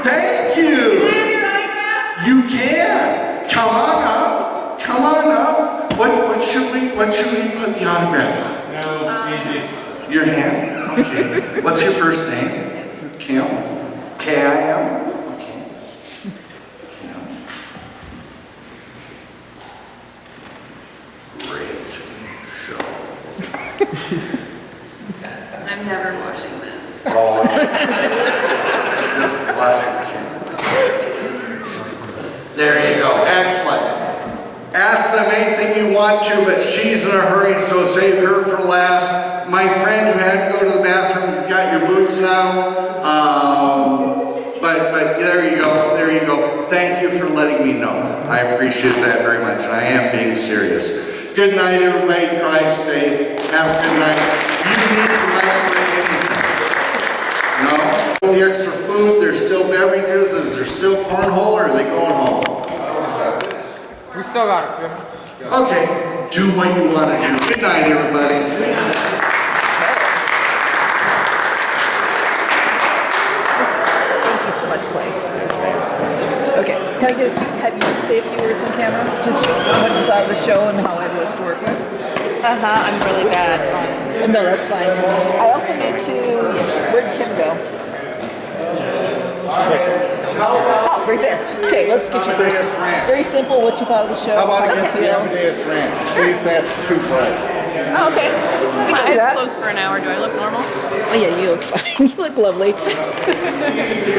Thank you. You can. Come on up. Come on up. What should we put the autograph on? No, easy. Your hand? Okay. What's your first name? Kim? K-I-M? Okay. Kim. Great show. I'm never washing this. Oh, just wash your chin. There you go. Excellent. Ask them anything you want to, but she's in a hurry, so save her for last. My friend who had to go to the bathroom, you've got your boots now. But there you go. There you go. Thank you for letting me know. I appreciate that very much. I am being serious. Good night, everybody. Drive safe. Have a good night. You need the night for anything. No? The extra food, there's still beverages, is there still cornhole, or are they going home? We still got a few. Okay, do what you want to do. Good night, everybody. Thank you so much, Clay. Okay, can I get have you say a few words on camera? Just what you thought of the show and how it was to work with? I'm really bad. No, that's fine. I also need to. Where'd Kim go? Oh, right there. Okay, let's get you first. Very simple. What you thought of the show? How about did you against the feel? Amadeus Ranch? See if that's too bright. Oh, okay. We My can do eyes that. closed for an hour. Do I look normal? Oh, yeah, you look fine. You look lovely.